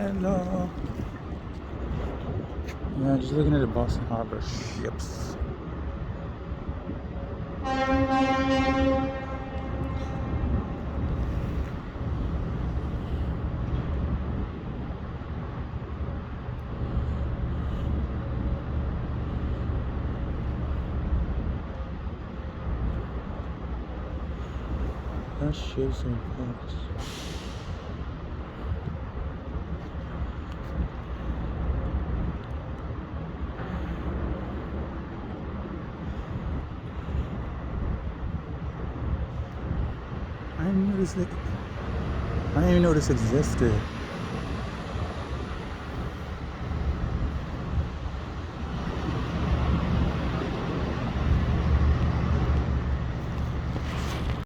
Hello. Yeah, just looking at the Boston Harbor ships. That ships in Paris. I didn't even know this existed.